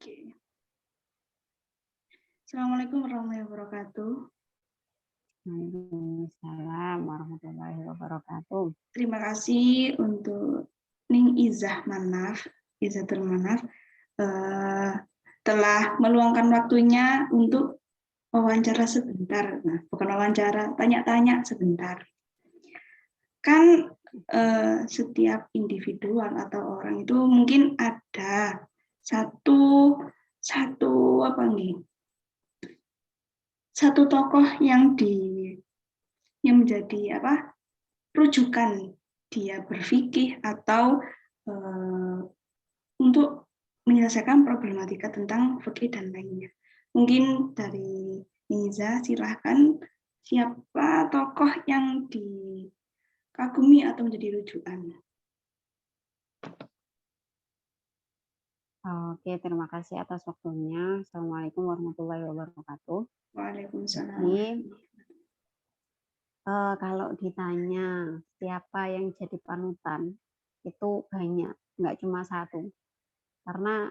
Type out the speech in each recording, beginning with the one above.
Oke. Assalamualaikum warahmatullahi wabarakatuh. Waalaikumsalam warahmatullahi wabarakatuh. Terima kasih untuk Ning Izatul Manaf telah meluangkan waktunya untuk wawancara sebentar. Nah, bukan wawancara, tanya-tanya sebentar. Kan setiap individual atau orang itu mungkin ada satu tokoh yang menjadi rujukan dia berfikih atau untuk menyelesaikan problematika tentang fikih dan lainnya. Mungkin dari Niza, silahkan siapa tokoh yang dikagumi atau menjadi rujukan. Oke, terima kasih atas waktunya. Assalamualaikum warahmatullahi wabarakatuh. Waalaikumsalam. Jadi, kalau ditanya siapa yang jadi panutan, itu banyak, nggak cuma satu. Karena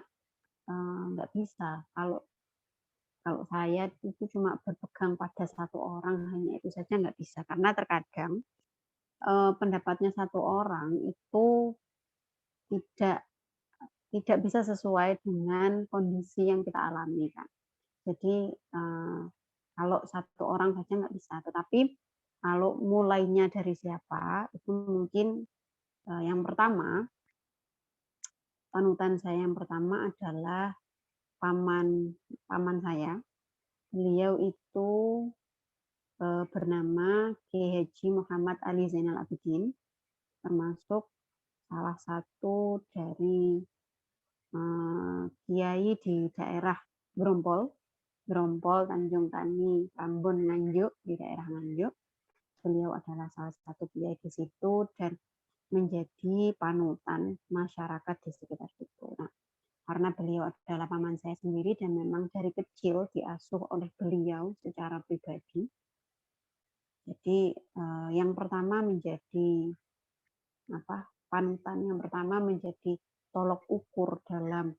nggak bisa kalau saya itu cuma berpegang pada satu orang, hanya itu saja nggak bisa. Karena terkadang pendapatnya satu orang itu tidak bisa sesuai dengan kondisi yang kita alami kan. Jadi kalau satu orang saja nggak bisa, tetapi kalau mulainya dari siapa itu mungkin yang pertama, panutan saya yang pertama adalah paman saya. Beliau itu bernama Kiai Haji Muhammad Ali Zainal Abidin, termasuk salah satu dari kiai di daerah Grompol, Tanjung Tani, Ambon, Nganjuk, di daerah Nganjuk. Beliau adalah salah satu kiai di situ dan menjadi panutan masyarakat di sekitar situ. Nah, karena beliau adalah paman saya sendiri dan memang dari kecil diasuh oleh beliau secara pribadi. Jadi yang pertama menjadi panutan, yang pertama menjadi tolok ukur dalam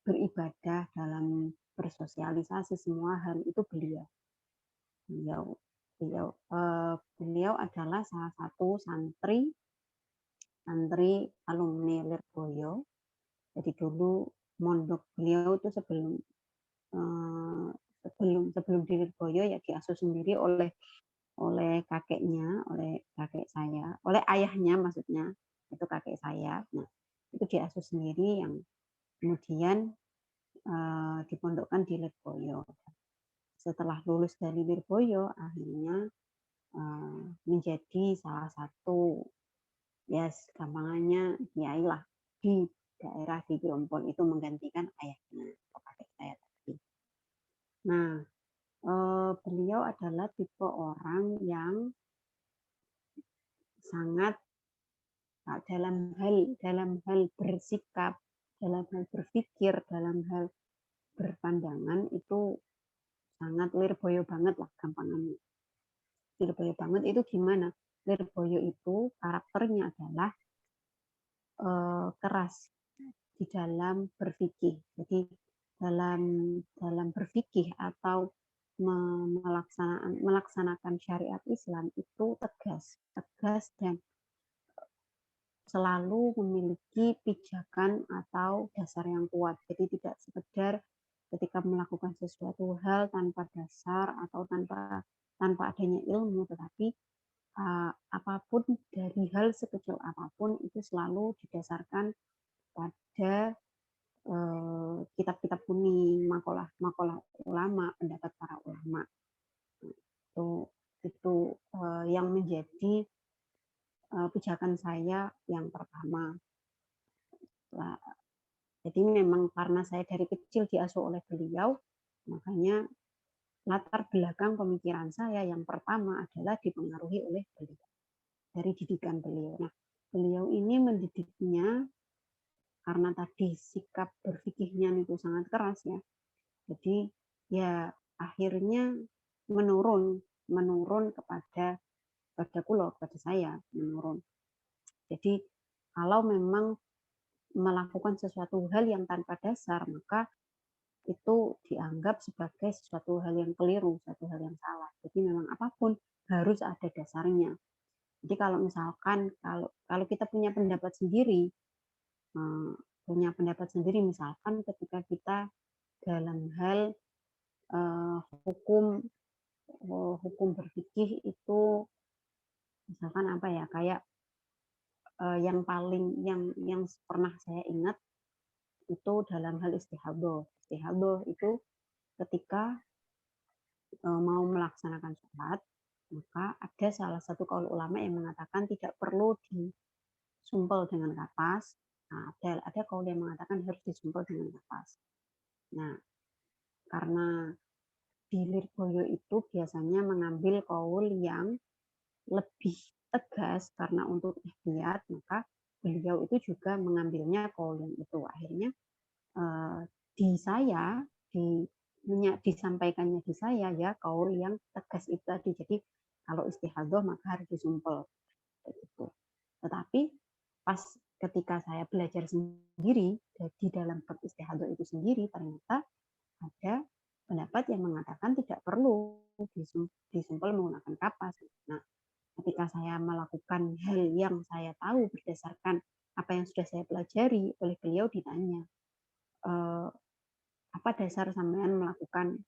beribadah, dalam bersosialisasi semua hal itu beliau. Beliau adalah salah satu santri alumni Lirboyo. Jadi dulu mondok beliau itu sebelum di Lirboyo ya diasuh sendiri oleh kakeknya, oleh kakek saya, oleh ayahnya maksudnya, itu kakek saya. Nah, itu diasuh sendiri yang kemudian dipondokkan di Lirboyo. Setelah lulus dari Lirboyo, akhirnya menjadi salah satu, ya gampangannya kiai lah di daerah di Grompol itu menggantikan ayahnya, kakek saya tadi. Nah, beliau adalah tipe orang yang sangat dalam hal bersikap, dalam hal berpikir, dalam hal berpandangan itu sangat Lirboyo banget lah gampangannya. Lirboyo banget itu gimana? Lirboyo itu karakternya adalah keras di dalam berfikih. Jadi dalam berfikih atau melaksanakan syariat Islam itu tegas dan selalu memiliki pijakan atau dasar yang kuat. Jadi tidak sekedar ketika melakukan sesuatu hal tanpa dasar atau tanpa adanya ilmu, tetapi apapun dari hal sekecil apapun itu selalu didasarkan pada kitab-kitab kuning, makalah ulama, pendapat para ulama. Itu yang menjadi pijakan saya yang pertama. Jadi memang karena saya dari kecil diasuh oleh beliau, makanya latar belakang pemikiran saya yang pertama adalah dipengaruhi oleh beliau, dari didikan beliau. Nah, beliau ini mendidiknya karena tadi sikap berfikihnya itu sangat keras ya. Jadi ya akhirnya menurun kepada saya menurun. Jadi kalau memang melakukan sesuatu hal yang tanpa dasar, maka itu dianggap sebagai sesuatu hal yang keliru, suatu hal yang salah. Jadi memang apapun harus ada dasarnya. Jadi kalau misalkan kalau kita punya pendapat sendiri, misalkan ketika kita dalam hal hukum berfikih itu, misalkan apa ya, kayak yang paling yang pernah saya ingat itu dalam hal istihadhah. Istihadhah itu ketika mau melaksanakan sholat, maka ada salah satu kaul ulama yang mengatakan tidak perlu disumpel dengan kapas. Nah, ada kaul yang mengatakan harus disumpel dengan kapas. Nah, karena di Lirboyo itu biasanya mengambil kaul yang lebih tegas karena untuk ihtiyat, maka beliau itu juga mengambilnya kaul yang itu. Akhirnya disampaikannya di saya ya kaul yang tegas itu tadi. Jadi kalau istihadhah maka harus disumpel gitu. Tetapi pas ketika saya belajar sendiri di dalam bab istihadhah itu sendiri, ternyata ada pendapat yang mengatakan tidak perlu disumpel menggunakan kapas. Nah, ketika saya melakukan hal yang saya tahu berdasarkan apa yang sudah saya pelajari, oleh beliau ditanya, apa dasar sampean melakukan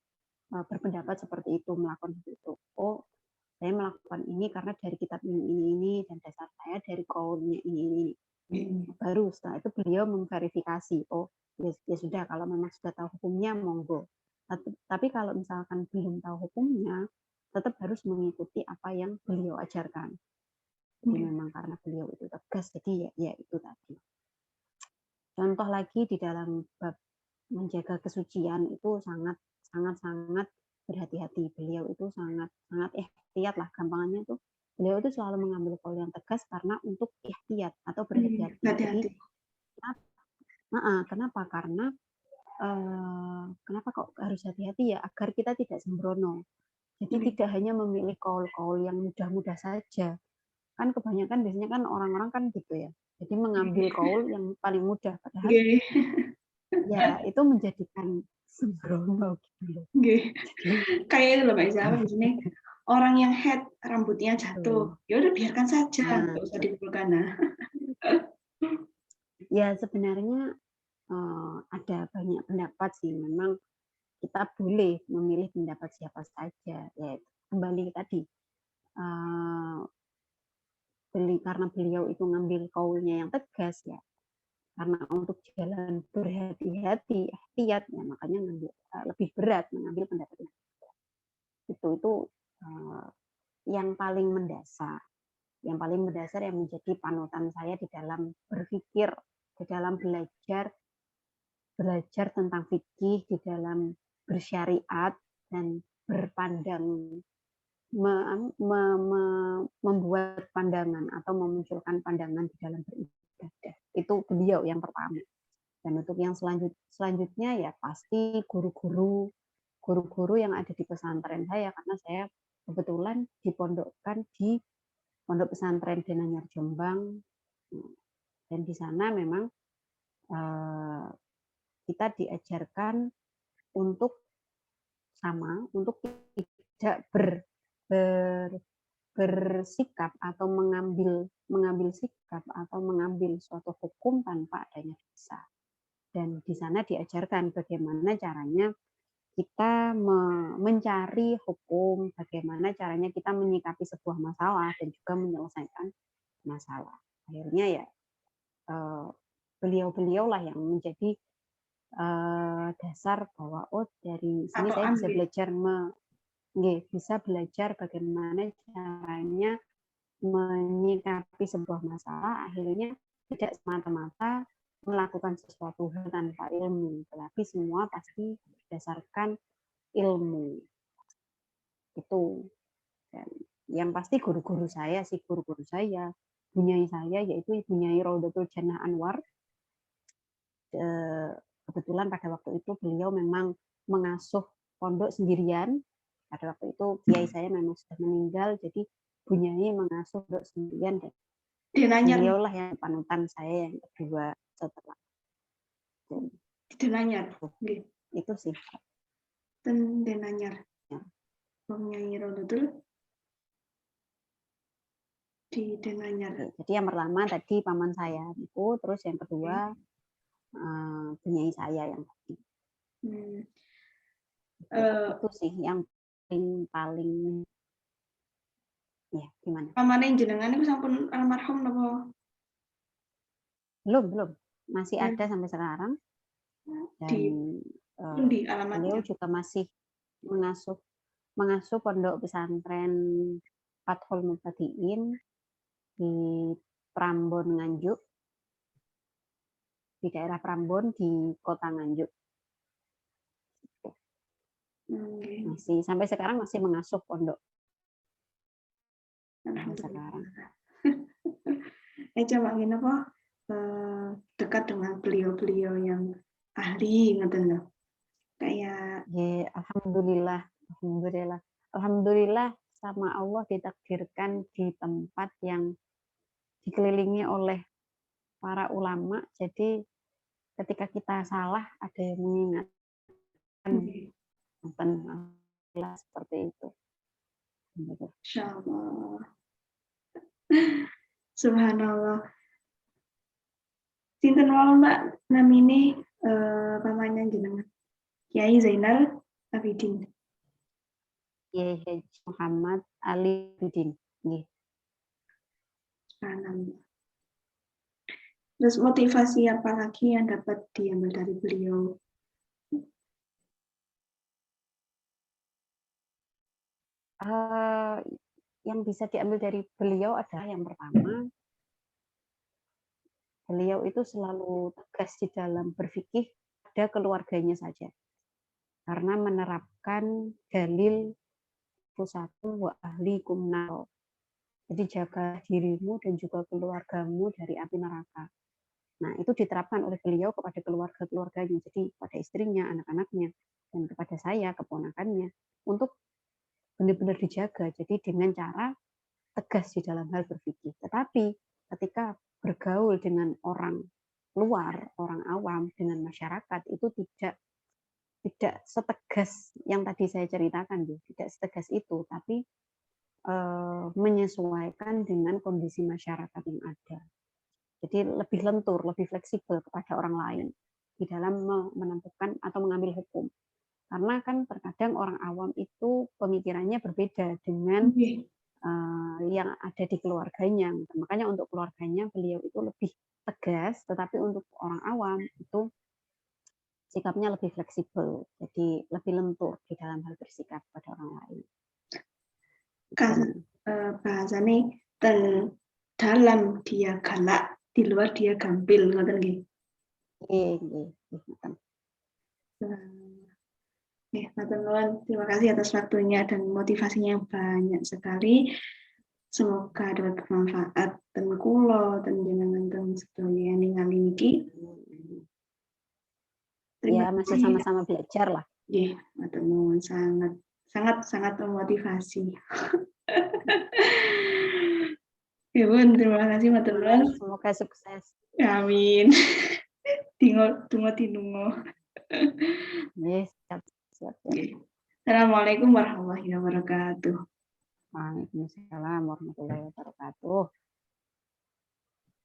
berpendapat seperti itu, melakukan itu? Oh, saya melakukan ini karena dari kitab ini dan dasar saya dari kaulnya ini. Baru setelah itu beliau memverifikasi, oh ya sudah, kalau memang sudah tahu hukumnya monggo. Tapi kalau misalkan belum tahu hukumnya, tetap harus mengikuti apa yang beliau ajarkan. Jadi memang karena beliau itu tegas, jadi ya itu tadi. Contoh lagi di dalam bab menjaga kesucian itu sangat berhati-hati. Beliau itu sangat ihtiyat lah, gampangannya itu beliau itu selalu mengambil kaul yang tegas karena untuk ihtiyat atau berhati-hati. Jadi kenapa? Karena kenapa kok harus hati-hati ya? Agar kita tidak sembrono. Jadi tidak hanya memilih kaul-kaul yang mudah-mudah saja. Kan kebanyakan biasanya kan orang-orang kan gitu ya. Jadi mengambil kaul yang paling mudah, padahal ya itu menjadikan sembrono gitu. Kayak itu loh Mbak Isa, biasanya orang yang head rambutnya jatuh, ya udah biarkan saja, nggak usah dipukulkan. Ya sebenarnya ada banyak pendapat sih. Memang kita boleh memilih pendapat siapa saja. Ya kembali tadi, karena beliau itu ngambil kaulnya yang tegas ya. Karena untuk jalan berhati-hati, ihtiyat ya, makanya lebih berat mengambil pendapat itu yang paling mendasar. Yang paling mendasar yang menjadi panutan saya di dalam berpikir, di dalam belajar tentang fikih, di dalam bersyariat dan berpandang, membuat pandangan atau memunculkan pandangan di dalam beribadah. Itu beliau yang pertama. Dan untuk yang selanjutnya ya pasti guru-guru yang ada di pesantren saya, karena saya kebetulan dipondokkan di Pondok Pesantren Denanyar Jombang, dan di sana memang kita diajarkan untuk tidak bersikap atau mengambil sikap atau mengambil suatu hukum tanpa adanya dasar. Dan di sana diajarkan bagaimana caranya kita mencari hukum, bagaimana caranya kita menyikapi sebuah masalah dan juga menyelesaikan masalah. Akhirnya ya beliau-beliau lah yang menjadi dasar bahwa dari sini saya bisa belajar bagaimana caranya menyikapi sebuah masalah. Akhirnya tidak semata-mata melakukan sesuatu hal tanpa ilmu, tetapi semua pasti berdasarkan ilmu. Itu. Dan yang pasti guru-guru saya, bunyai saya, yaitu Ibu Nyai Raudatul Jannah Anwar. Kebetulan pada waktu itu beliau memang mengasuh pondok sendirian. Pada waktu itu kiai saya memang sudah meninggal, jadi bunyai mengasuh pondok sendirian, dan beliaulah yang panutan saya yang kedua setelah. Denanyar. Itu sih. Dan Denanyar. Ya. Penyanyi Rodotul di Denanyar. Jadi yang pertama tadi paman saya itu, terus yang kedua penyanyi saya yang tadi. Itu sih yang paling ya gimana? Pamane jenengan itu sampun almarhum napa? Belum. Masih ada sampai sekarang. Dan di alamatnya. beliau juga masih mengasuh pondok pesantren Fathul Mubtadiin di Prambon Nganjuk, di daerah Prambon di kota Nganjuk. Masih sampai sekarang masih mengasuh pondok. Alhamdulillah. Coba gini apa dekat dengan beliau-beliau yang ahli ngoten lho. Kayak Alhamdulillah sama Allah ditakdirkan di tempat yang dikelilingi oleh para ulama. Jadi ketika kita salah ada yang mengingatkan, seperti itu. Insyaallah. Subhanallah. Sinten wae Mbak namine pamannya jenengan? Kiai Zainal Abidin. Kiai Haji Muhammad Ali Abidin. Nggih. Terus motivasi apa lagi yang dapat diambil dari beliau? Yang bisa diambil dari beliau adalah yang pertama, beliau itu selalu tegas di dalam berfikih pada keluarganya saja. Karena menerapkan dalil satu wa ahlikum nar. Jadi jaga dirimu dan juga keluargamu dari api neraka. Nah, itu diterapkan oleh beliau kepada keluarga-keluarganya. Jadi pada istrinya, anak-anaknya, dan kepada saya, keponakannya, untuk benar-benar dijaga. Jadi dengan cara tegas di dalam hal berpikir. Tetapi ketika bergaul dengan orang luar, orang awam, dengan masyarakat, itu tidak setegas yang tadi saya ceritakan, tidak setegas itu, tapi menyesuaikan dengan kondisi masyarakat yang ada. Jadi lebih lentur, lebih fleksibel kepada orang lain di dalam menentukan atau mengambil hukum. Karena kan terkadang orang awam itu pemikirannya berbeda dengan yang ada di keluarganya. Makanya untuk keluarganya beliau itu lebih tegas, tetapi untuk orang awam itu sikapnya lebih fleksibel, jadi lebih lentur di dalam hal bersikap pada orang lain. Bahasanya dan dalam dia galak, di luar dia gampil, ngoten nggih. Terima kasih atas waktunya dan motivasinya banyak sekali. Semoga dapat bermanfaat dan kula dan jenengan dan sedaya ningali niki. Ya, masih sama-sama belajar lah. Nggih, matur nuwun, sangat memotivasi. Ya bun, terima kasih matur nuwun. Semoga sukses. Amin. Tunggu tinungo. Yes, siap. Assalamualaikum warahmatullahi wabarakatuh. Waalaikumsalam warahmatullahi wabarakatuh.